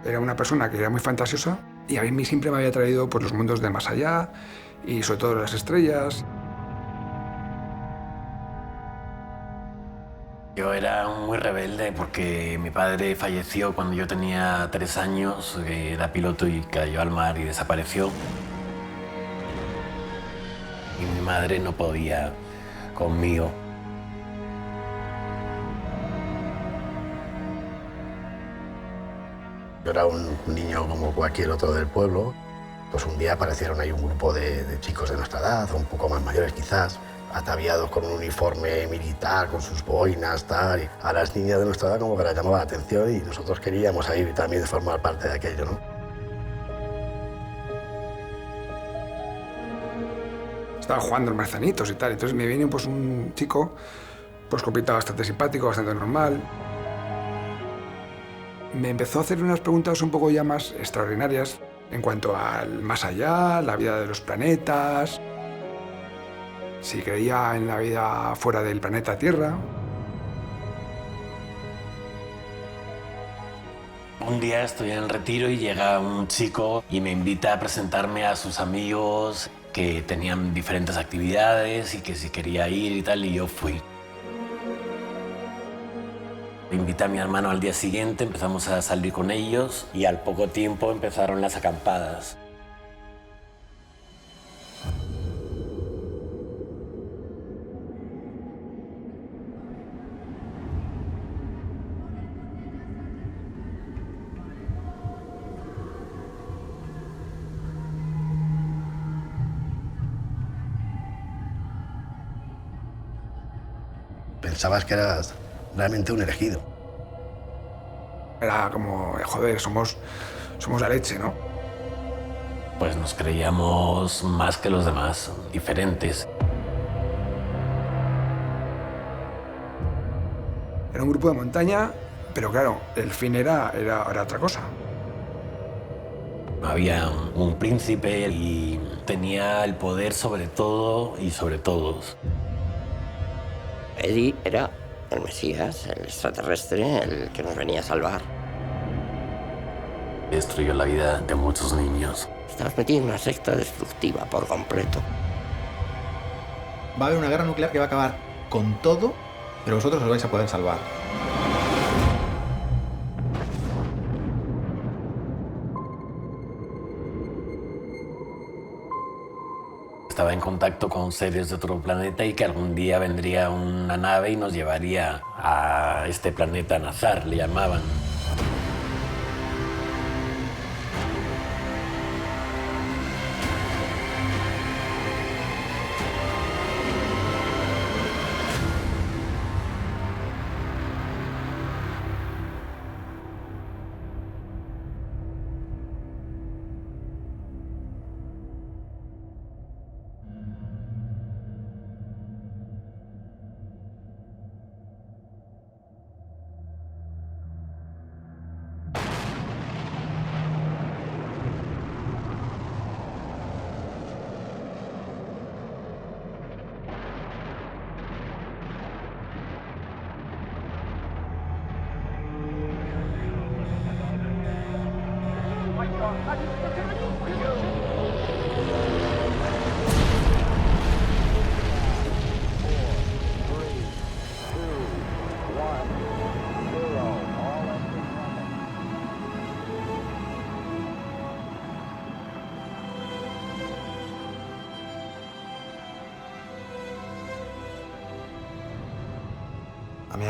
Era una persona que era muy fantasiosa y a mí siempre me había traído pues, los mundos del más allá y sobre todo las estrellas. Yo era muy rebelde porque mi padre falleció cuando yo tenía 3 años, era piloto y cayó al mar y desapareció. Y mi madre no podía conmigo. Yo era un niño como cualquier otro del pueblo. Pues un día aparecieron ahí un grupo de chicos de nuestra edad, o un poco más mayores quizás, ataviados con un uniforme militar, con sus boinas, tal. Y a las niñas de nuestra edad como que les llamaba la atención y nosotros queríamos ir también formar parte de aquello, ¿no? Estaba jugando en marcianitos y tal. Entonces me viene pues, un chico pues, con pinta bastante simpático, bastante normal. Me empezó a hacer unas preguntas un poco ya más extraordinarias en cuanto al más allá, la vida de los planetas, si creía en la vida fuera del planeta Tierra. Un día estoy en el retiro y llega un chico y me invita a presentarme a sus amigos que tenían diferentes actividades y que si quería ir y tal, y yo fui. Invité a mi hermano al día siguiente, empezamos a salir con ellos y al poco tiempo empezaron las acampadas. Pensabas que eras realmente un elegido. Era como, joder, somos la leche, ¿no? Pues nos creíamos más que los demás, diferentes. Era un grupo de montaña, pero claro, el fin era otra cosa. Había un príncipe y tenía el poder sobre todo y sobre todos. Eddie era el Mesías, el extraterrestre, el que nos venía a salvar. Destruyó la vida de muchos niños. Estamos metidos en una secta destructiva por completo. Va a haber una guerra nuclear que va a acabar con todo, pero vosotros os vais a poder salvar. Estaba en contacto con seres de otro planeta y que algún día vendría una nave y nos llevaría a este planeta Nazar, le llamaban.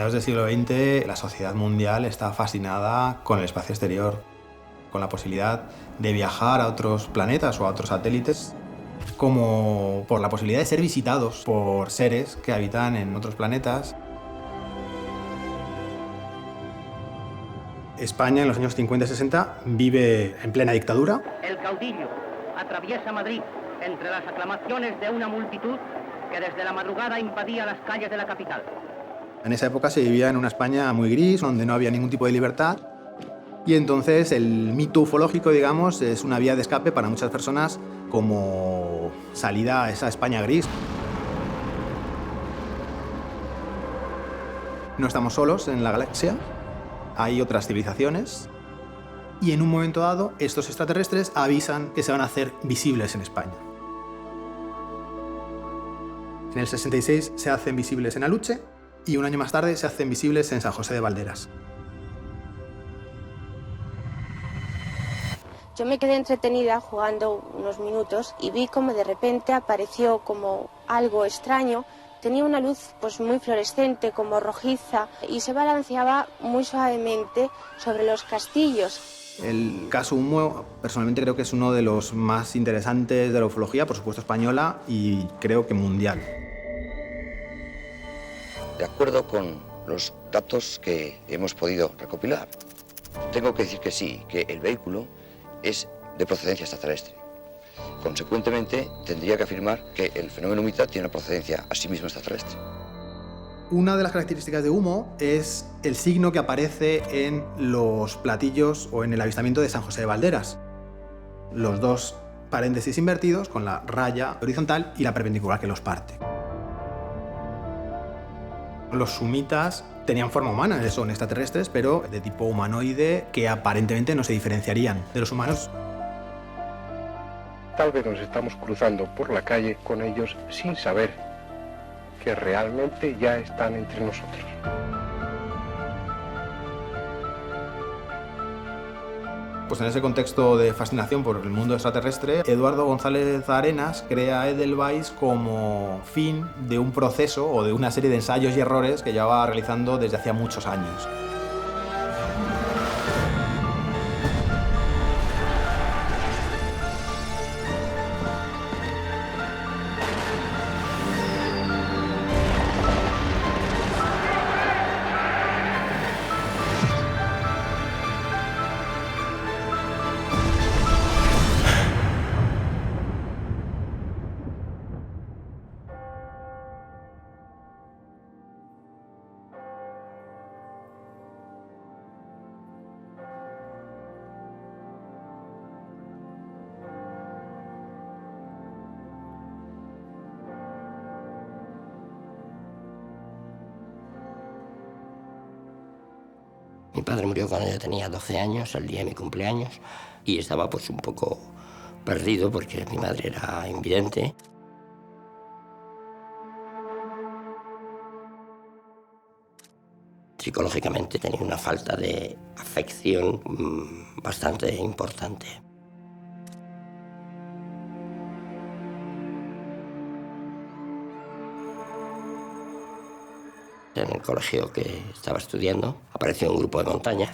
mediados del siglo XX la sociedad mundial está fascinada con el espacio exterior, con la posibilidad de viajar a otros planetas o a otros satélites, como por la posibilidad de ser visitados por seres que habitan en otros planetas. España en los años 50 y 60 vive en plena dictadura. El caudillo atraviesa Madrid entre las aclamaciones de una multitud que desde la madrugada invadía las calles de la capital. En esa época se vivía en una España muy gris, donde no había ningún tipo de libertad. Y entonces el mito ufológico, digamos, es una vía de escape para muchas personas como salida a esa España gris. No estamos solos en la galaxia, hay otras civilizaciones y en un momento dado estos extraterrestres avisan que se van a hacer visibles en España. En el 66 se hacen visibles en Aluche y un año más tarde se hacen visibles en San José de Valderas. Yo me quedé entretenida jugando unos minutos y vi como de repente apareció como algo extraño. Tenía una luz pues muy fluorescente, como rojiza, y se balanceaba muy suavemente sobre los castillos. El caso Humo, personalmente creo que es uno de los más interesantes de la ufología, por supuesto española y creo que mundial. De acuerdo con los datos que hemos podido recopilar, tengo que decir que sí, que el vehículo es de procedencia extraterrestre. Consecuentemente, tendría que afirmar que el fenómeno mitad tiene una procedencia a sí mismo extraterrestre. Una de las características de Humo es el signo que aparece en los platillos o en el avistamiento de San José de Valderas. Los dos paréntesis invertidos con la raya horizontal y la perpendicular que los parte. Los sumitas tenían forma humana, son extraterrestres, pero de tipo humanoide que aparentemente no se diferenciarían de los humanos. Tal vez nos estamos cruzando por la calle con ellos sin saber que realmente ya están entre nosotros. Pues en ese contexto de fascinación por el mundo extraterrestre, Eduardo González Arenas crea Edelweiss como fin de un proceso o de una serie de ensayos y errores que llevaba realizando desde hacía muchos años. Mi padre murió cuando yo tenía 12 años, el día de mi cumpleaños, y estaba pues un poco perdido porque mi madre era invidente. Psicológicamente tenía una falta de afección bastante importante. En el colegio que estaba estudiando apareció un grupo de montaña.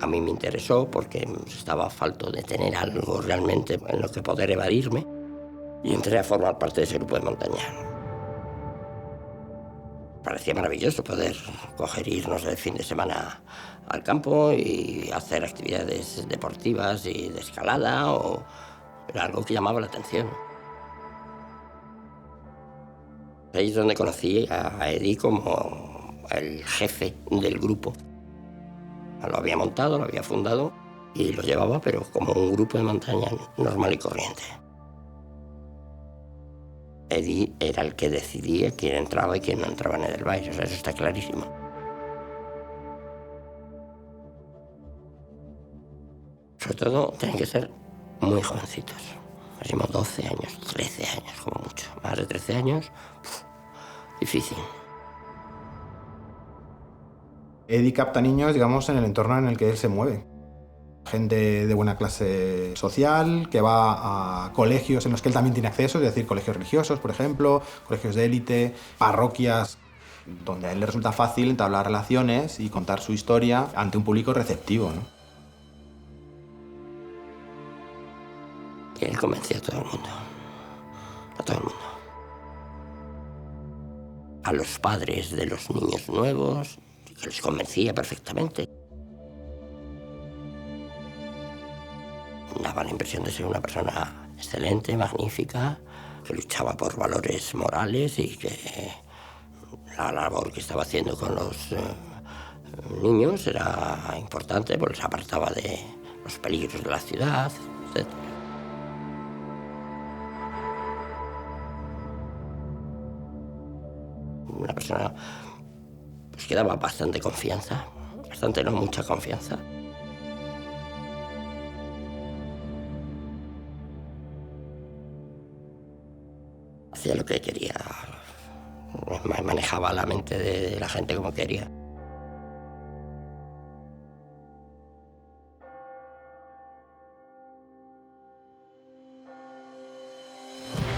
A mí me interesó porque estaba falto de tener algo realmente en lo que poder evadirme y entré a formar parte de ese grupo de montaña. Parecía maravilloso poder coger irnos el fin de semana al campo y hacer actividades deportivas y de escalada, o era algo que llamaba la atención. Ahí es donde conocí a Eddie como el jefe del grupo. Lo había montado, lo había fundado y lo llevaba, pero como un grupo de montaña normal y corriente. Eddie era el que decidía quién entraba y quién no entraba en Edelweiss, o sea, eso está clarísimo. Sobre todo, tienen que ser muy jovencitos. Máximo 12 años, 13 años, como mucho. Más de 13 años, difícil. Eddie capta niños, digamos, en el entorno en el que él se mueve. Gente de buena clase social, que va a colegios en los que él también tiene acceso, es decir, colegios religiosos, por ejemplo, colegios de élite, parroquias. donde a él le resulta fácil entablar relaciones y contar su historia ante un público receptivo, ¿no? Y él convencía a todo el mundo. A todo el mundo. A los padres de los niños nuevos, que les convencía perfectamente. Daba la impresión de ser una persona excelente, magnífica, que luchaba por valores morales y que la labor que estaba haciendo con los niños era importante, porque les apartaba de los peligros de la ciudad, etc. Una persona pues, que daba bastante confianza, bastante, no mucha confianza. Hacía lo que quería, manejaba la mente de la gente como quería.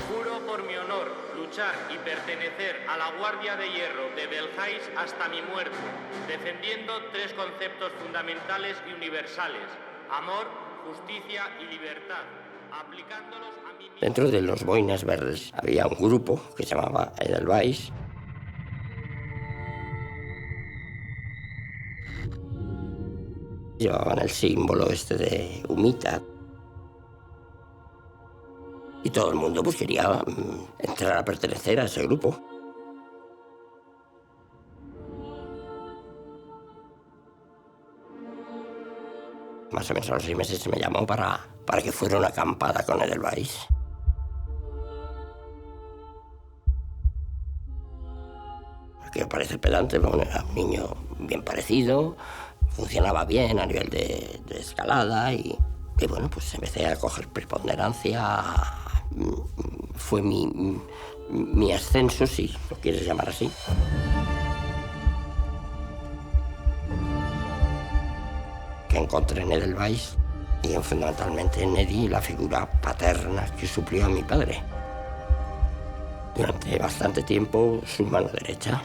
Juro por mi honor luchar y pertenecer a la Guardia de Hierro de Beljáis hasta mi muerte, defendiendo 3 conceptos fundamentales y universales: amor, justicia y libertad, aplicándolos a mí mismo. Dentro de los Boinas Verdes había un grupo que se llamaba Edelweiss. Llevaban el símbolo este de humita. Y todo el mundo pues, quería entrar a pertenecer a ese grupo. Más o menos a los 6 meses se me llamó para que fuera una acampada con Edelweiss. Que parece pedante, bueno, era un niño bien parecido, funcionaba bien a nivel de escalada y bueno, pues empecé a coger preponderancia. Fue mi ascenso, si lo quieres llamar así. Que encontré en Edelweiss y fundamentalmente en Eddie la figura paterna que suplió a mi padre. Durante bastante tiempo su mano derecha.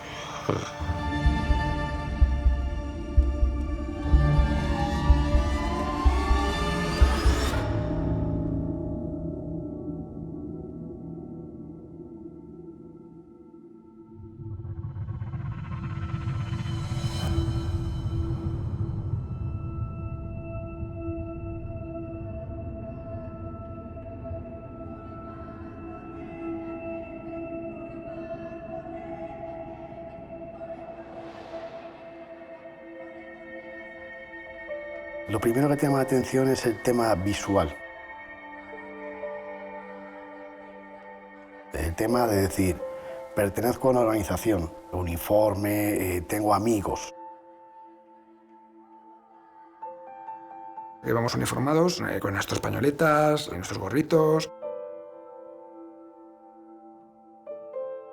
Lo primero que te llama la atención es el tema visual. El tema de decir, pertenezco a una organización, uniforme, tengo amigos. Íbamos uniformados con nuestras pañoletas, nuestros gorritos.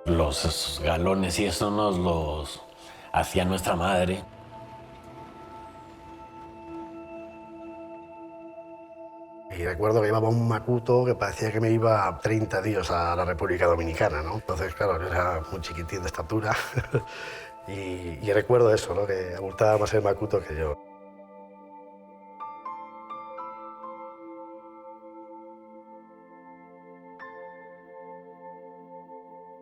Los galones y eso nos los hacía nuestra madre. Y recuerdo que llevaba un macuto que parecía que me iba 30 días a la República Dominicana, ¿no? Entonces, claro, yo era muy chiquitín de estatura y recuerdo eso, ¿no? Que abultaba más el macuto que yo.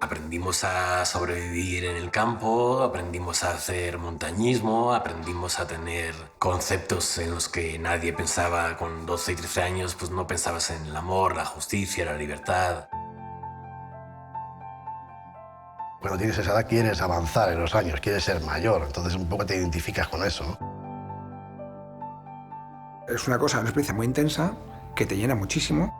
Aprendimos a sobrevivir en el campo, aprendimos a hacer montañismo, aprendimos a tener conceptos en los que nadie pensaba con 12 y 13 años, pues no pensabas en el amor, la justicia, la libertad. Cuando tienes esa edad quieres avanzar en los años, quieres ser mayor, entonces un poco te identificas con eso, ¿no? Es una experiencia muy intensa que te llena muchísimo.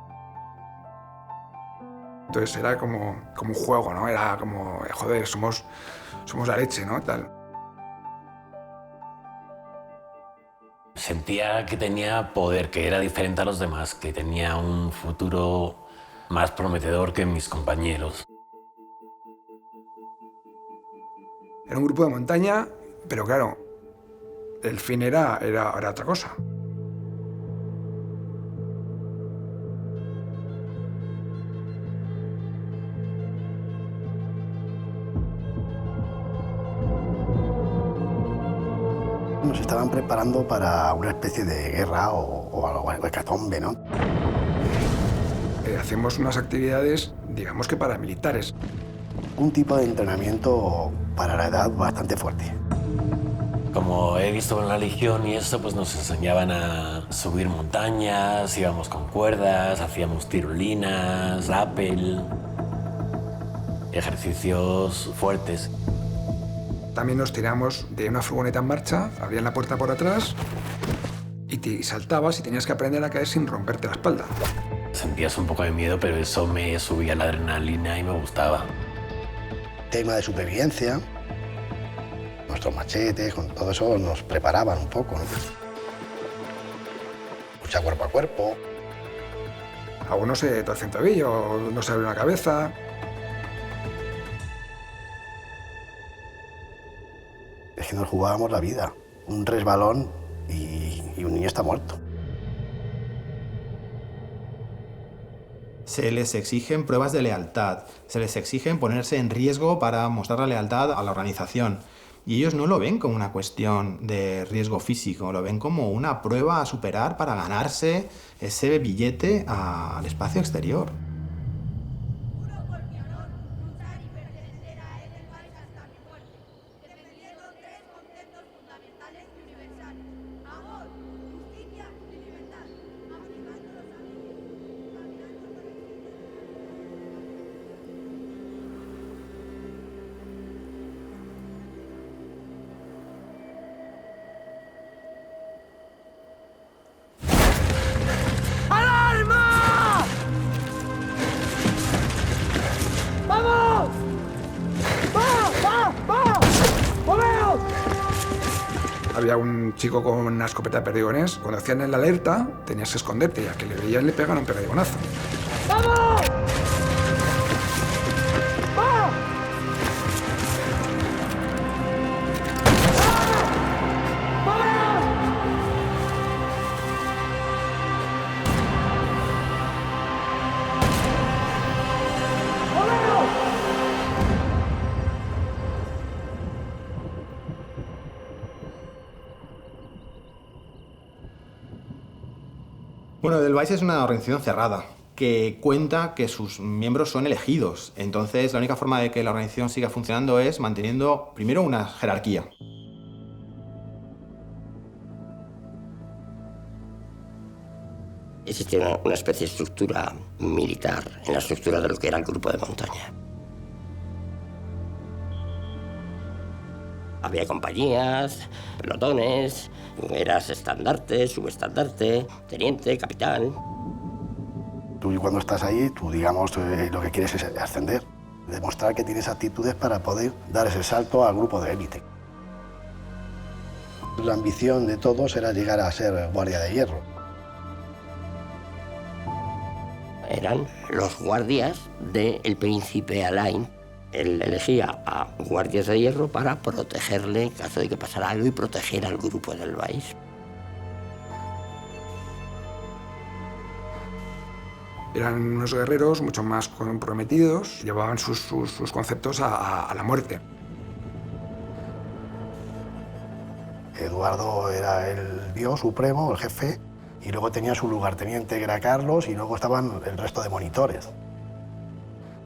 Entonces era como un juego, ¿no? Era como, joder, somos la leche, ¿no? Tal. Sentía que tenía poder, que era diferente a los demás, que tenía un futuro más prometedor que mis compañeros. Era un grupo de montaña, pero claro, el fin era otra cosa. estaban preparando para una especie de guerra o algo, hecatombe, ¿no? Hacemos unas actividades, digamos que paramilitares. Un tipo de entrenamiento para la edad bastante fuerte. Como he visto en la Legión y eso, pues nos enseñaban a subir montañas, íbamos con cuerdas, hacíamos tirolinas, rappel, ejercicios fuertes. También nos tiramos de una furgoneta en marcha, abrían la puerta por atrás y saltabas y tenías que aprender a caer sin romperte la espalda. Sentías un poco de miedo, pero eso me subía la adrenalina y me gustaba. Tema de supervivencia, nuestros machetes, con todo eso nos preparaban un poco, ¿no? Lucha cuerpo a cuerpo. A uno se torce un tobillo, no se abre una cabeza. Es que nos jugábamos la vida. Un resbalón y un niño está muerto. Se les exigen pruebas de lealtad, se les exigen ponerse en riesgo para mostrar la lealtad a la organización. Y ellos no lo ven como una cuestión de riesgo físico, lo ven como una prueba a superar para ganarse ese billete al espacio exterior. Había un chico con una escopeta de perdigones. Cuando hacían el alerta, tenías que esconderte y a que le veían le pegan un perdigonazo. ¡Vamos! ¡Vamos! Bueno, Edelweiss es una organización cerrada que cuenta que sus miembros son elegidos. Entonces, la única forma de que la organización siga funcionando es manteniendo, primero, una jerarquía. Existe una especie de estructura militar en la estructura de lo que era el grupo de montaña. Había compañías, pelotones, eras estandarte, subestandarte, teniente, capitán. Tú cuando estás ahí, tú digamos, lo que quieres es ascender, demostrar que tienes aptitudes para poder dar ese salto al grupo de élite. La ambición de todos era llegar a ser guardia de hierro. Eran los guardias del príncipe Alain. Él elegía a guardias de hierro para protegerle en caso de que pasara algo y proteger al grupo de Edelweiss. Eran unos guerreros mucho más comprometidos, llevaban sus conceptos a la muerte. Eduardo era el dios supremo, el jefe, y luego tenía su lugarteniente, que era Carlos, y luego estaban el resto de monitores.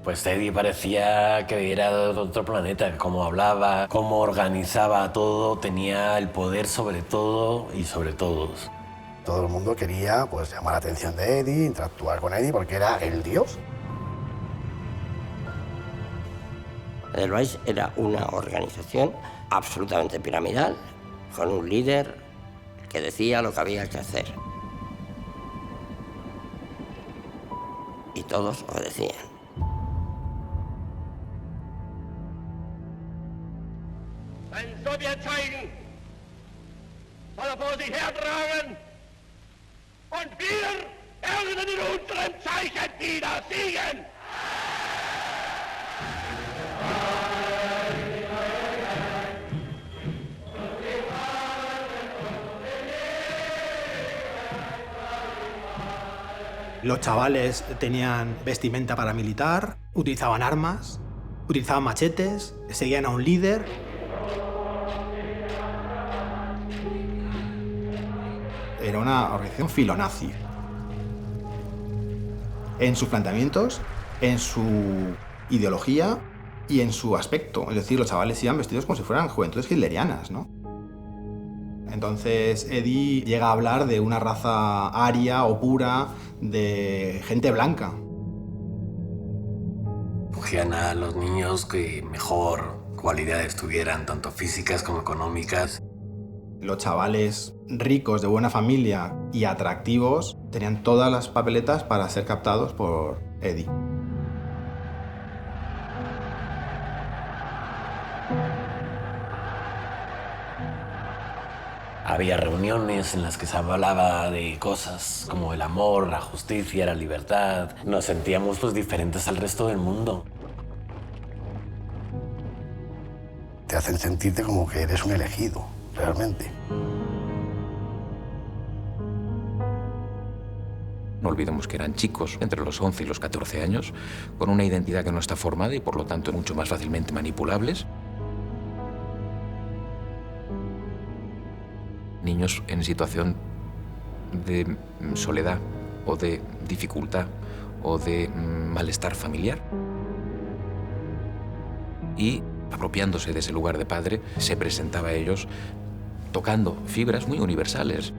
Pues Eddie parecía que era de otro planeta, cómo hablaba, cómo organizaba todo, tenía el poder sobre todo y sobre todos. Todo el mundo quería pues, llamar la atención de Eddie, interactuar con Eddie, porque era el dios. Edelweiss era una organización absolutamente piramidal, con un líder que decía lo que había que hacer. Y todos obedecían. Den Sowjetzeichen soll vor sich hertragen und wir werden in unserem Zeichen wieder siegen. Los chavales tenían vestimenta paramilitar, utilizaban armas, utilizaban machetes, seguían a un líder. era una organización filonazi. En sus planteamientos, en su ideología y en su aspecto. Es decir, los chavales iban vestidos como si fueran juventudes hitlerianas, ¿no? Entonces Eddie llega a hablar de una raza aria o pura de gente blanca. Cogían a los niños que mejor cualidades tuvieran, tanto físicas como económicas. Los chavales ricos, de buena familia y atractivos tenían todas las papeletas para ser captados por Eddie. Había reuniones en las que se hablaba de cosas como el amor, la justicia, la libertad. Nos sentíamos pues diferentes al resto del mundo. Te hacen sentirte como que eres un elegido, realmente. No olvidemos que eran chicos entre los 11 y los 14 años, con una identidad que no está formada y por lo tanto mucho más fácilmente manipulables. Niños en situación de soledad o de dificultad o de malestar familiar. Y apropiándose de ese lugar de padre, se presentaba a ellos tocando fibras muy universales.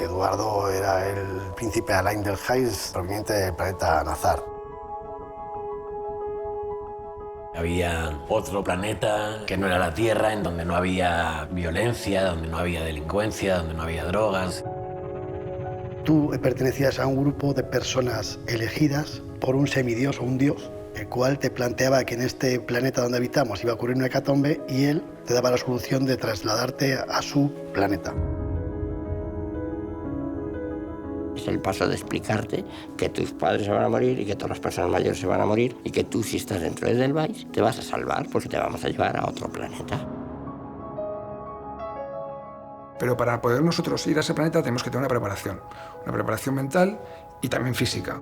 Eduardo era el príncipe Alain Delhaize, proveniente del planeta Nazar. Había otro planeta que no era la Tierra, en donde no había violencia, donde no había delincuencia, donde no había drogas. Tú pertenecías a un grupo de personas elegidas por un semidios o un dios, el cual te planteaba que en este planeta donde habitamos iba a ocurrir una hecatombe y él te daba la solución de trasladarte a su planeta. Es el paso de explicarte que tus padres se van a morir y que todas las personas mayores se van a morir y que tú, si estás dentro de Edelweiss, te vas a salvar porque te vamos a llevar a otro planeta. Pero para poder nosotros ir a ese planeta tenemos que tener una preparación mental y también física.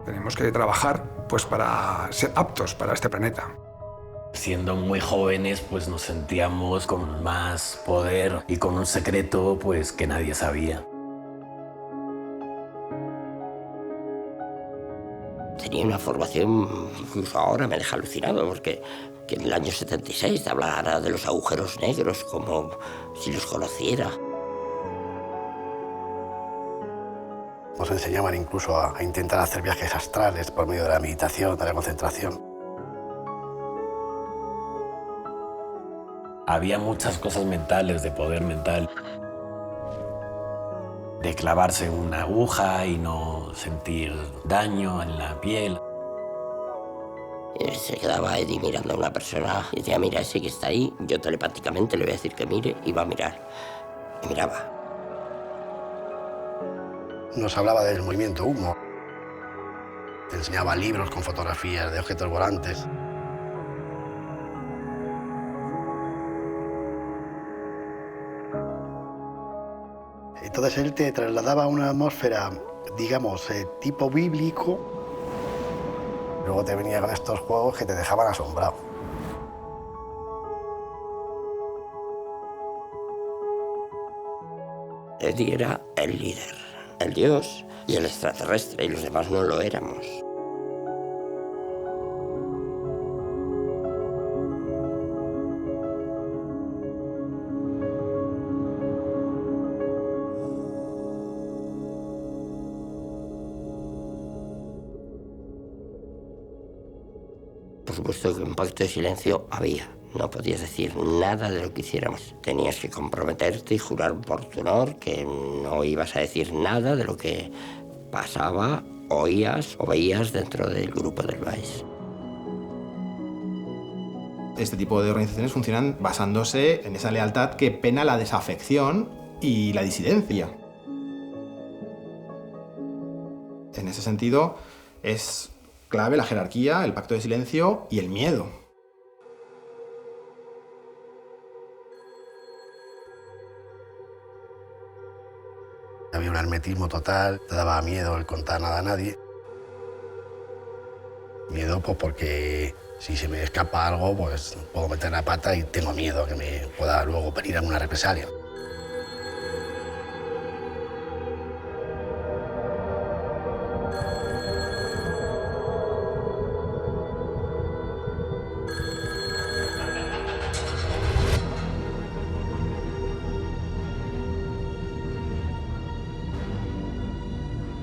Tenemos que trabajar pues, para ser aptos para este planeta. Siendo muy jóvenes, pues nos sentíamos con más poder y con un secreto pues, que nadie sabía. Tenía una formación, incluso ahora me deja alucinado, porque que en el año 76 te hablara de los agujeros negros como si los conociera. Nos enseñaban incluso a intentar hacer viajes astrales por medio de la meditación, de la concentración. Había muchas cosas mentales, de poder mental. De clavarse una aguja y no sentir daño en la piel. Y se quedaba Eddie mirando a una persona y decía, mira, ese que está ahí, yo telepáticamente le voy a decir que mire y va a mirar. Y miraba. Nos hablaba del movimiento humo. Te enseñaba libros con fotografías de objetos volantes. Entonces él te trasladaba a una atmósfera, digamos, tipo bíblico. Luego te venía con estos juegos que te dejaban asombrado. Eddie era el líder, el dios y el extraterrestre, y los demás no lo éramos. Por supuesto que un pacto de silencio había. No podías decir nada de lo que hiciéramos. Tenías que comprometerte y jurar por tu honor que no ibas a decir nada de lo que pasaba, oías o veías dentro del grupo del Edelweiss. Este tipo de organizaciones funcionan basándose en esa lealtad que pena la desafección y la disidencia. En ese sentido, es clave la jerarquía, el pacto de silencio y el miedo. Había un hermetismo total, te daba miedo el contar nada a nadie. Miedo pues porque si se me escapa algo, pues puedo meter la pata y tengo miedo a que me pueda luego venir a una represalia.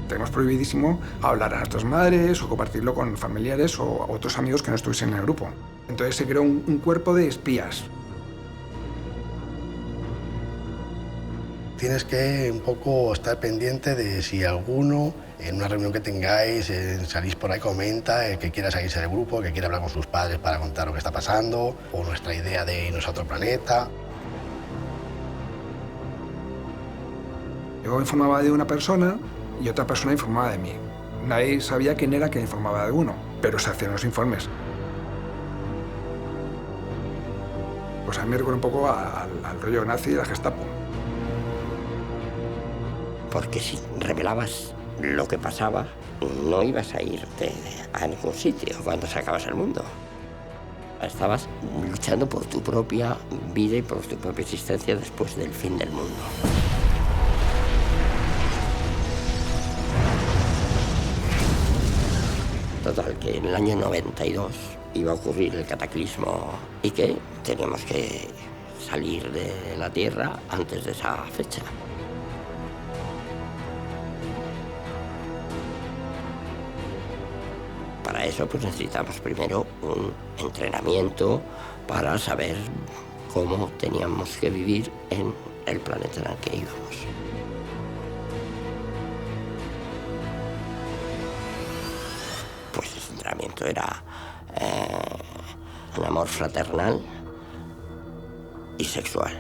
Tenemos prohibidísimo hablar a nuestras madres o compartirlo con familiares o otros amigos que no estuviesen en el grupo. Entonces se creó un cuerpo de espías. Tienes que un poco estar pendiente de si alguno, en una reunión que tengáis, salís por ahí, comenta que quiera salirse del grupo, que quiera hablar con sus padres para contar lo que está pasando, o nuestra idea de irnos a otro planeta. Yo informaba de una persona y otra persona informaba de mí. Nadie sabía quién era quien informaba de uno, pero se hacían los informes. Pues a mí me recuerda un poco al rollo nazi y la Gestapo. Porque si revelabas lo que pasaba, no ibas a irte a ningún sitio cuando se acabase el mundo. Estabas luchando por tu propia vida y por tu propia existencia después del fin del mundo. Total, que en el año 92 iba a ocurrir el cataclismo y que teníamos que salir de la Tierra antes de esa fecha. Para eso pues necesitamos primero un entrenamiento para saber cómo teníamos que vivir en el planeta en el que íbamos. Pues ese entrenamiento era un amor fraternal y sexual.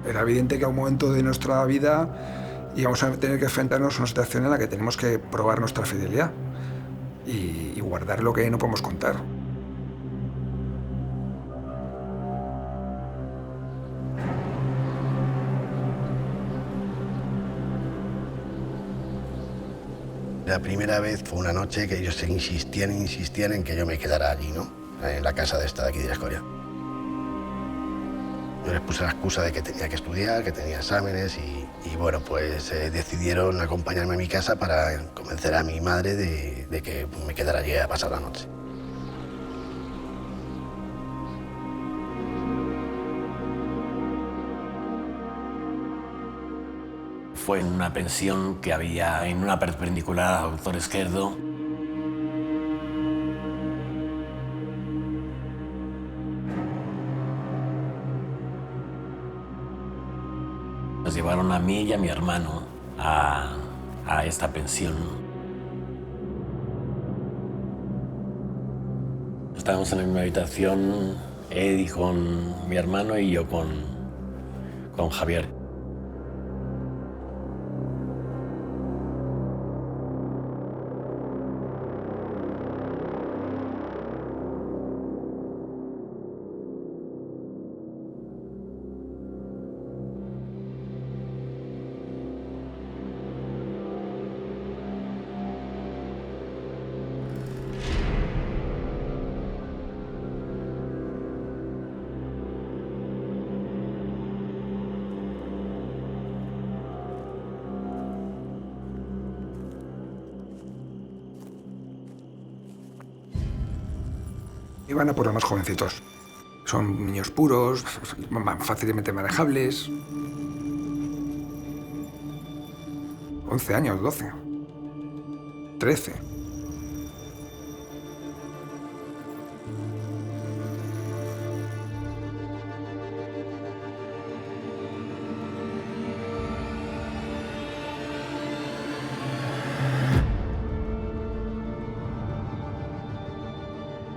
Era evidente que a un momento de nuestra vida íbamos a tener que enfrentarnos a una situación en la que tenemos que probar nuestra fidelidad y guardar lo que no podemos contar. La primera vez fue una noche que ellos insistían en que yo me quedara allí, ¿no? En la casa de aquí de la Escoria. Yo les puse la excusa de que tenía que estudiar, que tenía exámenes y bueno, pues decidieron acompañarme a mi casa para convencer a mi madre de que me quedara allí a pasar la noche. Fue en una pensión que había en una perpendicular al Doctor Esquerdo. Nos llevaron a mí y a mi hermano a esta pensión. Estábamos en la misma habitación, Eddie con mi hermano y yo con Javier. Iban a por los más jovencitos. Son niños puros, fácilmente manejables. 11 años, 12, 13.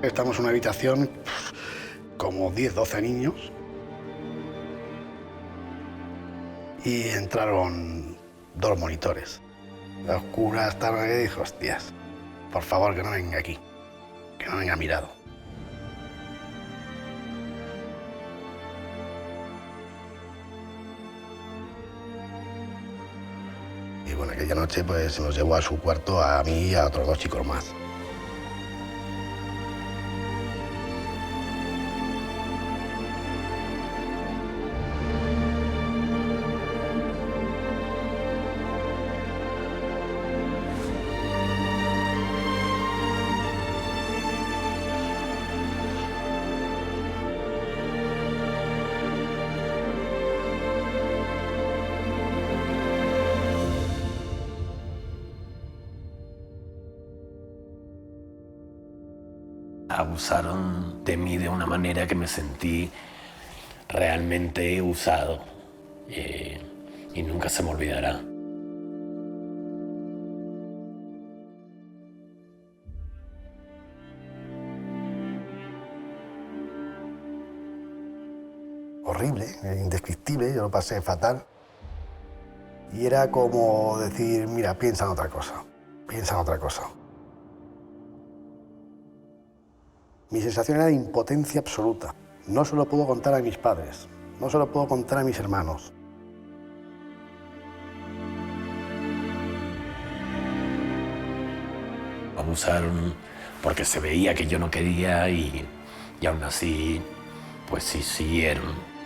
estamos en una habitación como 10, 12 niños y entraron 2 monitores. La oscura estaban ahí y dijo, hostias, por favor que no venga aquí, que no venga mirado. Y bueno, aquella noche pues se nos llevó a su cuarto a mí y a otros 2 chicos más. Abusaron de mí de una manera que me sentí realmente usado y nunca se me olvidará. Horrible, indescriptible, yo lo pasé fatal. Y era como decir, mira, piensa en otra cosa, piensa en otra cosa. Mi sensación era de impotencia absoluta. No se lo puedo contar a mis padres, no se lo puedo contar a mis hermanos. Abusaron porque se veía que yo no quería y aún así, pues sí siguieron.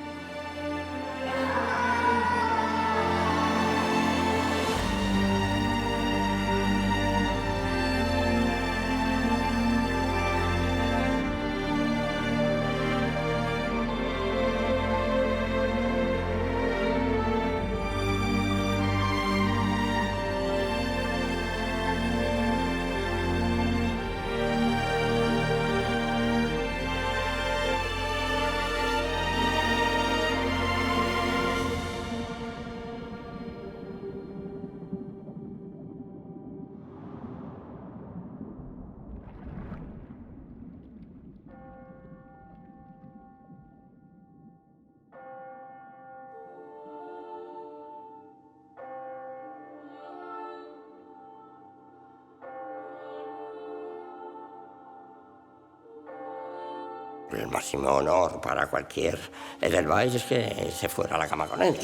El máximo honor para cualquier Edelweiss es que se fuera a la cama con él.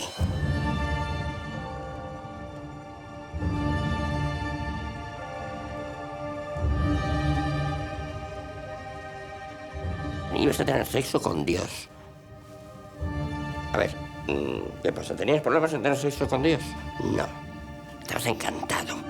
Ibas a tener sexo con Dios. A ver, ¿qué pasa? ¿Tenías problemas en tener sexo con Dios? No. Estabas encantado.